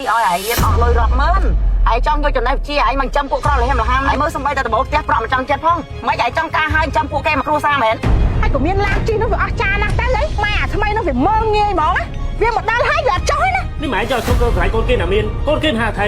ឲ្យឯងរៀនអស់លុយរាប់ម៉ឺនឯងចង់យកចំណេះវិជ្ជាឯងមកចាំពួកក្រលហេមលហាមឯងមើលសំបីតែដបោផ្ទះប្រក់មកចាំចិត្តផងមិនឯងចង់ការហើយចាំពួកគេមកគ្រួសារមែនហើយក៏មានឡានជិះនោះវាអស់ចាណាស់ទៅអីម៉ែអាថ្មីនោះវាមើងងាយហ្មងណាវាមកដល់ហើយវាអត់ចុះទេណានេះម៉ែចង់ជុំទៅស្រ័យកូនគេណាមានកូនគេហាថៃ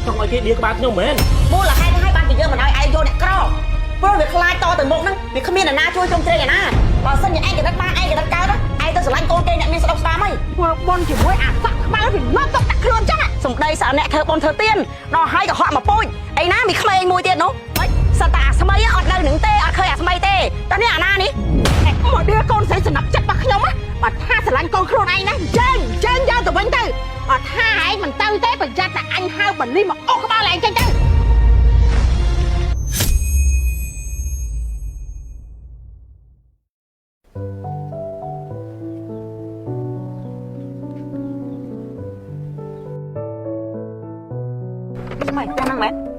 ចង់ឲ្យគេដៀក្បាលខ្ញុំមែនមូលហេតុនេះឲ្យបានពីយើងមិនឲ្យឯងយកអ្នកក្រព្រោះវាខ្លាចតទៅមុខហ្នឹងវាគ្មានអ្នកណាជួយជ្រោមជ្រែងឯណាបើសិនជាឯងកណិតបានឯងកណិតកើតឯងទៅស្រឡាញ់កូនគេអ្នកមានស្ដុកស្ដាមហីធ្វើបុណ្យជាមួយអាសក់ខ្មៅវាលត់ទុកដាក់ខ្លួនចឹងសំដីសារអ្នកធ្វើបុណ្យធ្វើទៀនដល់ហើយក៏ហក់មកពូជឯណាមានក្មេងមួយទៀតនោះហិចសិតតែអាស្មីអត់នៅនឹងទេអត់ឃើញអាស្មីទេតែនេះអាណានេះមកដៀកូនស្រីសំណាប់ចិត្តរបស់ខ្ញុំបើថាស្រឡាញ់កូនខ្លួនឯងណាចេញយកទៅវិញទៅបើថាឯងមិនទៅទេប្រយ័ត្នតែអញហៅបលីមកអុកក្បាលឯងចេញទៅ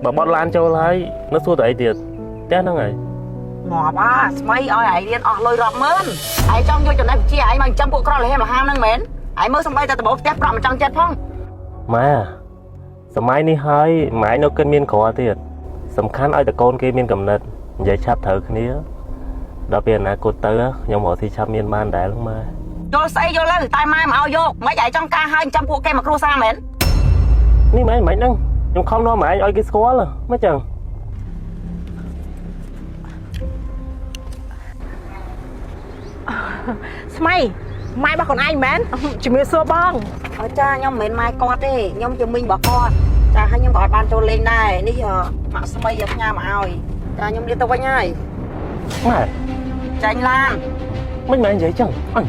បើបត់ឡានចូលហើយនៅសួរតែអីទៀតតែហ្នឹងហើយងាប់ស្មីឲ្យឯងរៀនអស់លុយរាប់ម៉ឺនឯងចង់យកចំណេះវិជ្ជាឯងមកចាំពួកក្រលហេមលហាមហ្នឹងមែនឯងមើលសំបីតែដបោផ្ទះប្រក់មកចង់ចិត្តផងម៉ែសម័យនេះហើយម៉ែនៅគិតមានក្រទៀតសំខាន់ឲ្យតកូនគេមានកំណត់និយាយឆាប់ត្រូវគ្នាដល់ពេលអនាគតទៅខ្ញុំរកទីឆាប់មានបានដែរម៉ែយល់ស្អីយល់ទៅតែម៉ែមកឲ្យយកមិនឯងចង់ការហើយចាំពួកគេមកគ្រួសារមែននេះម៉ែមិនហ្នឹងខ្ញុំខំនាំម៉ែឲ្យគេស្គាល់មិនចឹងស្មីម៉ែរបស់ខ្លួនឯងមែនជំរាបសួរបងអើចាខ្ញុំមិនមែនម៉ែគាត់ទេខ្ញុំជាមីងរបស់គាត់ចាហើយខ្ញុំក៏អត់បានចូលលេងដែរនេះម៉ាក់ស្មីយកផ្ញើមកឲ្យចាខ្ញុំលាទៅវិញហើយម៉ែចាញ់ឡានមិនមែននិយាយចឹងអញ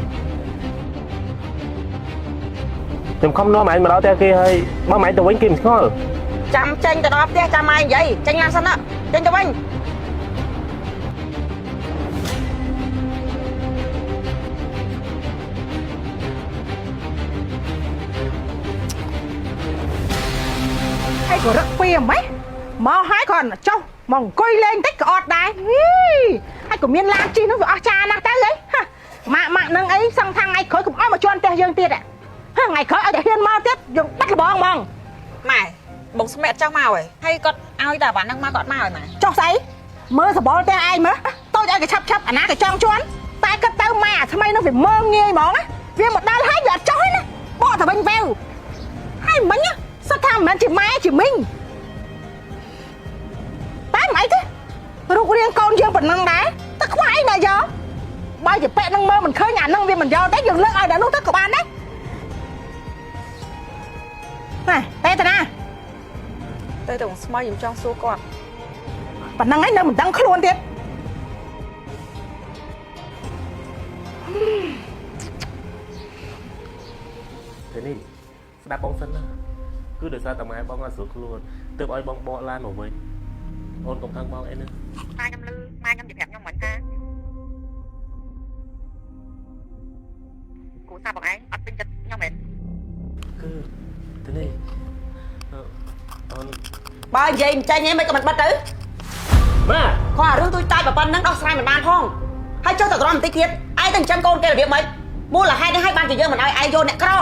ខ្ញុំខំនាំម៉ែមកដល់ផ្ទះគេហើយបើម៉ែទៅវិញគេមិនស្គាល់ចាំចេញទៅដល់ផ្ទះចាំម៉ែនិយាយចេញឡានសិនណាចេញទៅវិញហើយក៏រឹកពីហ្មងមកហើយគាត់ចុះមកអង្គុយលេងតិចក៏អត់ដែរហើយក៏មានឡានជិះនោះវាអស់ចាណាស់ទៅអីម៉ាក់នឹងអីសឹងថាថ្ងៃក្រោយកុំអោយមកជន់ផ្ទះយើងទៀតថ្ងៃក្រោយឲ្យតែហ៊ានមកទៀតយើងបាត់លបងហ្មងម៉ែបងស្មែតចោះមកហើយគាត់ឲ្យតែអាហ្នឹងមកគាត់មកហើយម៉ែចុះស្អីមើលសបល់ផ្ទះឯងមើលតូចឲ្យកឆាប់អាណាក៏ចង់ជន់តែគាត់ទៅម៉ែអាថ្មីនោះវាមើងងាយហ្មងវាមកដល់ហើយវាអត់ចុះទេណាបកទៅវិញវែវហើយមិញសុទ្ធថាមិនមែនជាម៉ែជាមីងតែមិនអីទេរូបរាងកូនយើងប៉ុណ្ណឹងដែរតែខ្វះអីណាយកបើជាពាក់នឹងមើលមិនឃើញអានឹងវាមិនយកទេយើងលើកឲ្យដល់នោះទៅក៏បានដែរតែតាណាទៅទៅស្មៅខ្ញុំចង់សួរគាត់ប៉ុណ្ណឹងឯងនៅមិនដឹងខ្លួនទៀតទេនេះស្ដាប់បងសិនណាគឺដោយសារតែម៉ែបងអត់ស្រួលខ្លួនទើបឲ្យបងបកឡានមកវិញអូនកុំខឹងបងអីណាតែខ្ញុំលឺម៉ែខ្ញុំជិះប្រាប់ខ្ញុំមិនថាគូសាបងឯងអត់ពេញចិត្តខ្ញុំមែនគឺទេនេះអូនបើនិយាយមិនចាញ់ឯងមិនក៏មិនបិទទៅម៉ែគាត់រឿងទូចតាច់ប៉ុណ្ណឹងដោះស្រាយមិនបានផងហើយចុះតែត្រង់បន្តិចទៀតឯងទៅចិញ្ចឹមកូនគេរបៀបម៉េចមូលហេតុនេះឲ្យបានជាយើងមិនឲ្យឯងយកអ្នកក្រ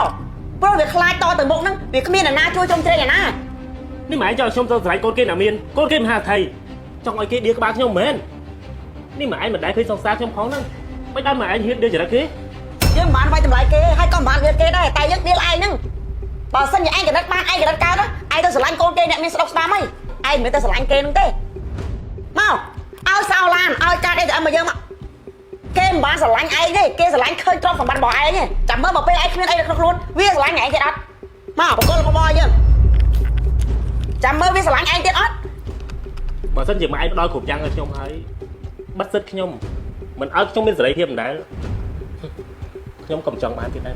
ព្រោះវាខ្លាចតទៅមុខហ្នឹងវាគ្មានអ្នកណាជួយជ្រោមជ្រែងឯណានេះម៉ែចង់ខ្ញុំទៅស្រ័យកូនគេណាមានកូនគេមហាថៃចង់ឲ្យគេដៀក្បាលខ្ញុំមែននេះម៉ែមិនដែលឃើញសង្សារខ្ញុំផងហ្នឹងមិនដែលម៉ែឯងហ៊ានដៀចរិតគេយើងមិនបានវាយតម្លៃគេហើយក៏មិនបានវាគេដែរតែយើងដៀលឯងហ្នឹងបើសិនជាឯងកណិតបានឯងកណិតកើតឯងទៅស្រឡាញ់កូនគេអ្នកមានស្ដុកស្ដាមហីឯងមិនទៅស្រឡាញ់គេហ្នឹងទេមកឲ្យសោឡានឲ្យកាត់អីទៅឲ្យមកយើងមកគេមិនបានស្រឡាញ់ឯងទេគេស្រឡាញ់ឃើញទ្រព្យសម្បត្តិរបស់ឯងចាំមើលមកពេលឯងគ្មានអីនៅក្នុងខ្លួនវាស្រឡាញ់ឯងទៀតអត់មកបកលមកយើងចាំមើលវាស្រឡាញ់ឯងទៀតអត់បើសិនជាម៉ែឯងផ្ដល់គ្រប់យ៉ាងឲ្យខ្ញុំហើយបិទសិទ្ធខ្ញុំមិនឲ្យខ្ញុំមានសេរីភាពមិនដែរខ្ញុំក៏មិនចង់បានទៀតដែរ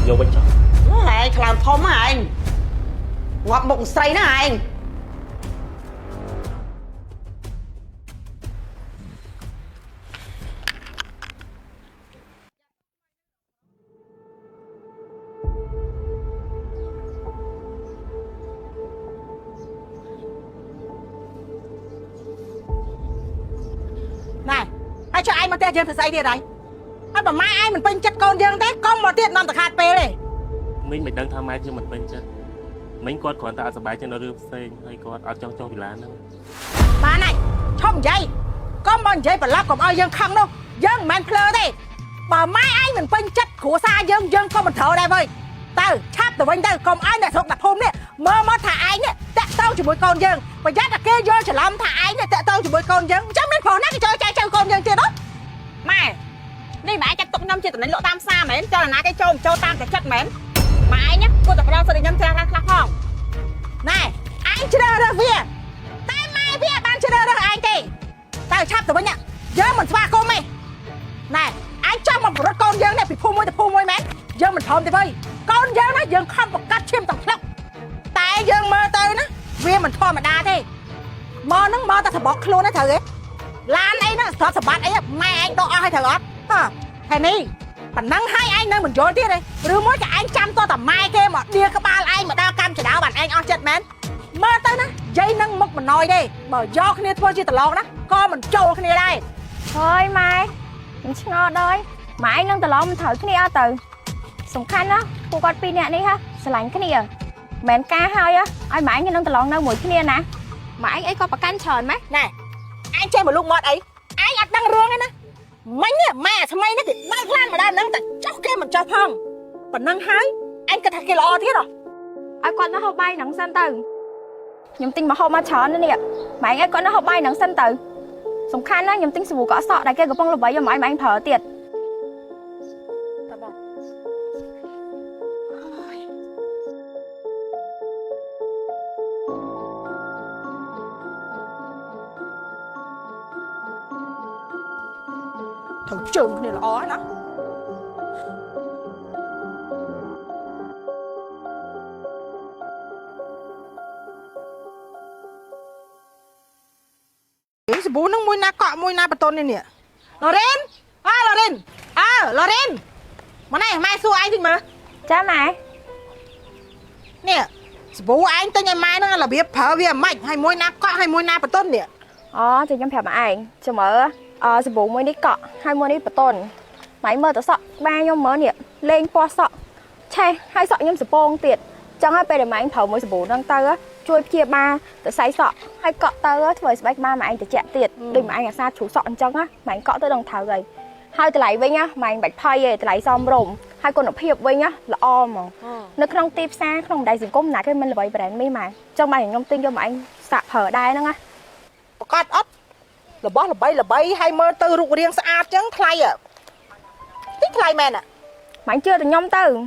យកវិញចុះឯងខ្លាំងធំហ៎ឯងងាប់មុខស្រីណាឯងណែហើយចុះឯងមកផ្ទះយើងធ្វើស្អីទៀតហើយហើយបើម៉ែឯងមិនពេញចិត្តកូនយើងទេកុំមកទៀតនាំតែខាតពេលទេ mình đang tham ai cho mình bên chân mình quạt còn ta sờ bài trên nó rêu xe hay quạt ở trong thì lá nữa bà này không dây có bọn dây bà lắp còn ai dân không đâu dân men phơ đi bà mai anh mình bên chất của xa dân có mình thở đây vơi từ chắp từ bên đây còn ai này thuộc đặt hôm nè mơ thả anh nè tẹt tao chỉ mỗi con dân và dắt là kia vô chỉ làm thả anh nè tẹt tao chỉ mỗi con dân chắc đến phở nát cái chơi con dân chưa đó mày đi mãi chắc tụng năm chưa tụi nó lộ tam xa mến cho là ná cái châu tam cái chất mến mà ai nhá cô tập đâu sao đi nhâm xe ra không này anh chưa đâu việc tay mai việc bạn chưa đâu anh thì tao chắp từ bên nhá giờ mình pha cô mày này anh trong một rốt con dân này bị phun môi mến giờ mình thơm thì vơi con dân nó dân không một cách chim tổng lốc tại dân mơ tới nó vì mình thôi mà đa thế mơ ta sẽ bỏ luôn nó thử ấy lan ấy nó sợ bạn ấy mai anh đo hay thử ót thầy ni bản năng hai anh nên mình dối tiếp đây đưa mỗi cả anh chăm to tầm mai kia mà đia các ba anh mà đao cam chỉ đáo bản anh o chết mến mơ tới nó dây nâng mốc mình nói đi mở do cái này thôi chỉ tờ lon đó co mình trâu cái này đây thôi mai mình chỉ ngon thôi mà anh nâng tờ lon mình thử cái này từ sủng khăn á cô con pin nè đi ha sờ lạnh cái này mẹn ca hơi á ai mà anh nâng tờ lon đâu mũi cái này nè mà anh ấy có bà canh tròn mấy này anh chơi một lúc mót ấy anh ăn đăng rương ấy nè mấy nè mẹ sao mấy nó thì đang lan mà đang nâng tại chóc kia mình cho phong và nâng hái anh cần thằng kia lo thiết rồi ai con nó hộp bay nắng sân từ nhầm tin mà hộp mà tròn nữa nè mà anh ấy con nó hộp bay nắng sân từ sủng khăn á nhầm tin sủ cỏ sọ đại kia của bông là vậy mà anh thở tiệt thằng trường này là ó đó cái bố nó môi na cọ môi na bật tôn này nè Loren Loren mà này mai xua anh thì mà cha mày nè bố anh tới ngày mai nó là biết phở biết mạnh hay môi na cọ hay môi na bật tôn nè thì nhắm phèo mà anh cho mở sẽ bố mới đi cọ hai mươi đi bật tôn máy mơ tớ sọ ba nhom mớ nè lên qua sọ che hai sọ nhom sẽ bông tiệt trong hai để mà anh thầu mới sẽ bố đang tơ á chui chia ba tớ say sọ hai cọ tơ á với bách ba mà anh tớ chẹt tiệt đừng mà anh là xa chú sọ trong á mà anh cọ tới đồng thảo gầy hai tớ lấy với nhá mà anh bạch thay về tớ lấy xong rồng hai con nó hiệp với nhá là o mà nó không tiếp xa không đại diện công nãy cái mình là vậy bạn mi mà trong bài nhom tin cho mà anh sạp hở đai nữa á cắt ớt là bay hay mơ tư rụng riêng xa chẳng thay à thích thay men à mà anh chưa được nhom tư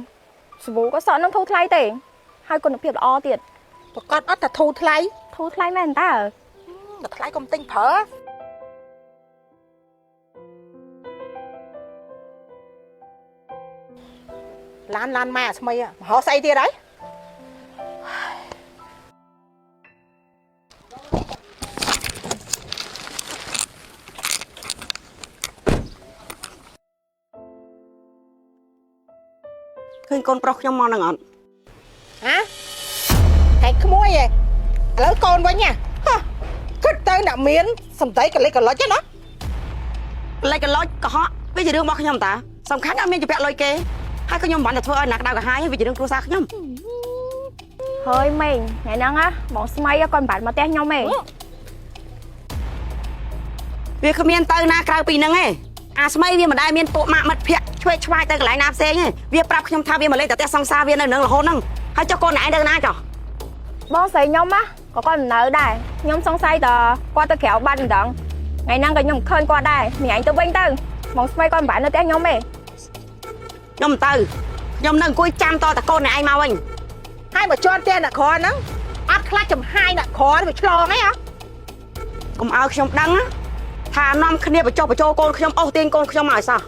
bố có sợ nó thu thay tiền hai con nó hiệp là o tiệt cắt ớt là thu thay men ta ở là thay công tinh phở lan mà sao mày họ say tia đấy khơi con pro trong mòn ngọn hả thầy không mua gì lỡ con với nha thích tới nặng miếng xong tới cái lấy cái lót chứ nó lấy cái lót có họ bây giờ đương bọc nhom ta xong khác ăn miếng chụp bẹ lôi kê hai cái nhom bắn là thôi ơi nạc đau cả hai vì giờ đương cua xa nhom hơi mình ngày nắng á bọn smay con bạn mà té nhau mày vì không miên tơ na cào pì nâng ấy smay vì mà đai miên bộ mạ mật phẹt chui choai tơ cái lái nam xe nhỉ vì prap nhom tha vì mà lên tới té xong xa vì nâng là hôn nâng hay cho con này đơn na cho bọn xây nhóm á có con nợ đài nhóm xong say tờ qua tờ kéo ban đặng ngày nắng cái nhóm khơi qua đài mình anh tớ bên tơ bọn smay con bạn nó té nhau mày nhom tơ nhom nâng cùi chăm to ta con này ai mau anh hai mà cho tên là khó nắng ắt khá chấm hai là khó để cho mấy hả cũng ao nhom đắng á thà năm khi phải cho con nhom ô tiên con nhom mỏi sao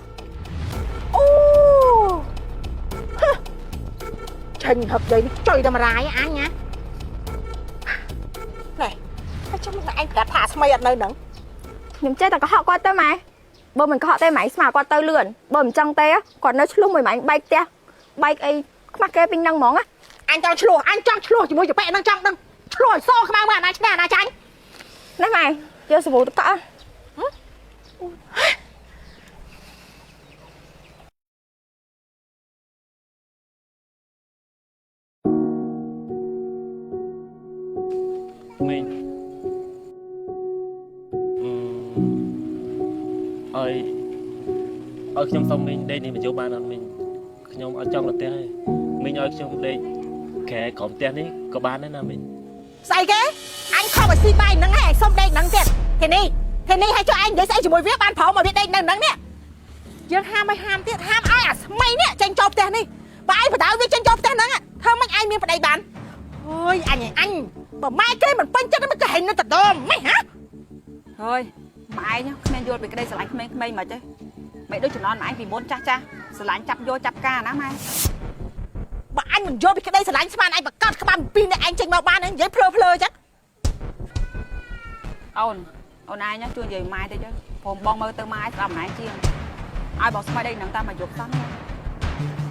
trình hợp đấy trời đâm rái anh nhá này trong anh cả thả sao mày ở nơi nắng nhóm chơi ta có họ qua tơ mày bơ mình có họ tê máy mà qua tơ lượn bơ mình trong tê á còn nó lúc mày máy bay tê bay ấy mắc cái pin năng món á anh cho chua chỉ muốn chụp bẹ năng trong đừng chua so không mang mà này tranh đấy mày giờ số bố tao mình ở trong phòng mình đây thì mình chỗ ban là mình nhóm ở trong là té mình ở trong đây kẻ cổng té đấy có bán đấy là mình ស្អីគេអញខំឲ្យស៊ីបាយហ្នឹងហើយសុំដេកហ្នឹងទៀតទេនេះឲ្យចុះអញនិយាយស្អីជាមួយវាបានប្រមមកវាដេកនៅហ្នឹងនេះយើងហាមឲ្យហាមទៀតហាមឲ្យអាស្មៃនេះចេញចូលផ្ទះនេះបើឯងបដៅវាចេញចូលផ្ទះហ្នឹងធ្វើមិនឯងមានប្តីបានអើយអញបើម៉ែគេមិនពេញចិត្តមិនក៏ហិននៅតដមម៉េចហ៎ thôi mà ai nhá nên vô bị cái đây sờ lạnh mày mà chứ mày đôi chừng non mà anh vì muốn cha sờ lạnh chập vô chập ca ná mày បើអញមិនយកពីក្តីស្រឡាញ់ស្មានអញបកត់ក្បាលពីនេះអញចេញមកបានហ្នឹងនិយាយភ្លើចឹង ôn ai nhá chui về mai thôi chứ hôm bong mơ tơ mai làm nãy chiên ai bỏ xoay đây nắng ta mà dục tắm nha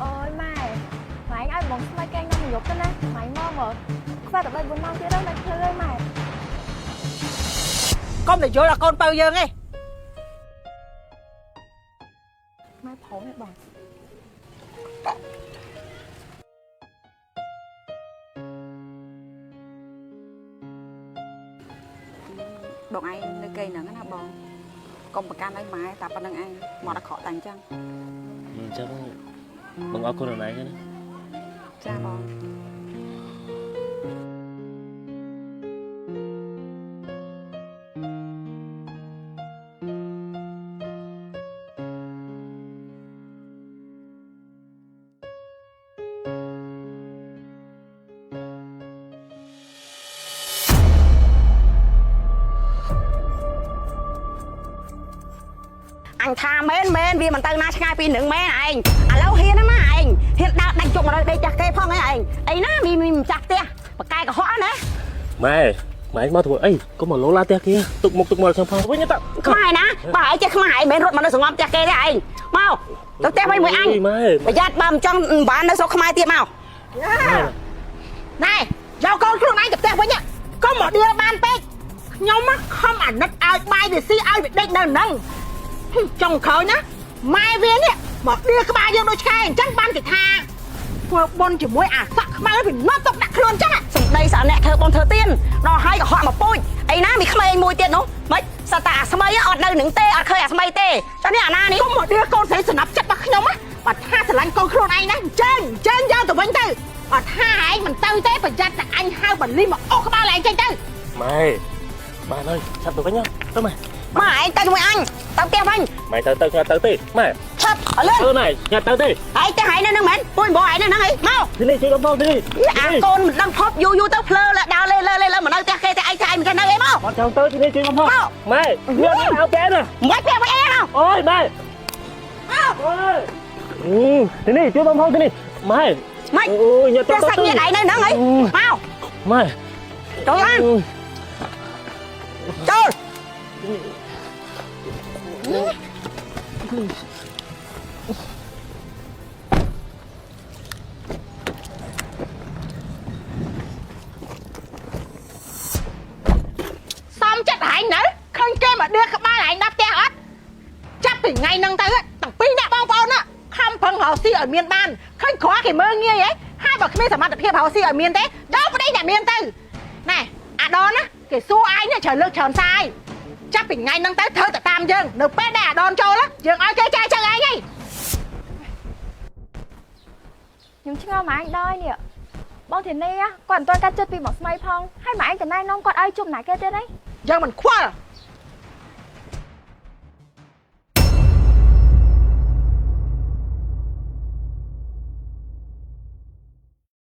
អូយម៉ែម៉ែឲ្យបងស្មៃកែងនំយកទៅណាម៉ែមកមើលខ្វះតែ3 4ម៉ោងទៀតដល់មិនភ្លឺហើយម៉ែ កុំតែយល់ដល់កូនបើយើងឯង ម៉ែព្រមទេបង bọn anh nơi cây nắng nó bò con bạc can lấy máy tập ban anh mà đã khó thành chăng chắc bằng ở con này chứ cha bò anh tha men vì mình từ na ngay pin đừng men anh lâu hiền lắm anh hiền đang chụp vào đây chặt cây phong ấy anh nó mình chặt tia và cài cả họ nữa mày mau thua ấy có một lỗ la tia kia tục một trong phòng với nhất tao mai nè bà ấy chứ không ai bên rốt mà nó sùng ngom chặt cây đấy anh mau tôi tia với mười anh bây giờ bầm trong bán nó số không ai tiệm nào này giao conខ្លួនឯងទៅផ្ទះវិញកុំមកដៀលបានពេកខ្ញុំខំអាណិតឲ្យបាយវាស៊ីឲ្យវាដេកនៅហ្នឹងចង់ក្រោយណាម៉ែវានេះមកដៀលក្បាលយើងដូចឆ្កែអញ្ចឹងបានគេថាធ្វើបុណ្យជាមួយអាសក់ខ្មៅវានាំទុកដាក់ខ្លួនអញ្ចឹង សំដីសារអ្នកធ្វើបុណ្យធ្វើទៀនដល់ហើយក៏ហក់មកពូជអីណាមានក្មេងមួយទៀតនោះមិនសតាអាស្មៃអត់នៅនឹងទេអត់ឃើញអាស្មៃទេចុះនេះអាណានេះ កុំមកដៀលកូនស្រីសំណាប់ចិត្តរបស់ខ្ញុំណាបើថាស្រឡាញ់កូនខ្លួនឯងណាអញ្ចឹងយកទៅវិញទៅបើថាឯងមិនទៅទេប្រយ័ត្នតែអញហៅបលីមកអូក្បាលឯងចេញទៅ mày bạn ơi sắp được với nhau tới mày mà anh tay với anh tao kêu anh mày tới tí mày sắp ở lên này nhà tới tí hãy cái hãy nó mến bôi bỏ hãy nó ấy mau đi chơi đóng phong đi à con đang phốp du tao phơ là đào lên mà nơi ta kê thì anh trai mình cái nơi em mau con chào tới đi chơi đóng phong mày đưa nó áo bé nè mất kêu với em không ôi mày ôi thế này chơi đóng phong thế này mày ôi nhà tao sang nhà này nơi nó ấy mau mày trời ơi trời សំចិត្តឯងនៅឃើញគេមកដៀលក្បាលឯងដល់ផ្ទះអត់ចាប់ពីថ្ងៃហ្នឹងទៅទាំងពីរអ្នកបងប្អូនខំប្រឹងរកស៊ីឲ្យមានបានឃើញក្រគេមើលងាយហ៎ហើយបើគ្មានសមត្ថភាពរកស៊ីឲ្យមានទេដល់ប្តីអ្នកមានទៅណែអាដនណាគេសួរឯងនេះច្រើនលើកច្រើនសាយចាប់ពីថ្ងៃហ្នឹងទៅធ្វើទៅតាមយើងនៅពេលដែលអាដនចូលយើងឲ្យគេចាយចឹងឯងហី ខ្ញុំឆ្ងល់ម៉ែឯងដល់នេះបងធានីគាត់មិនទាន់កាត់ចិត្តពីមកស្មៃផងហើយម៉ែឯងតណែនាំគាត់ឲ្យជុំណាគេទៀតហី យើងមិនខ្វល់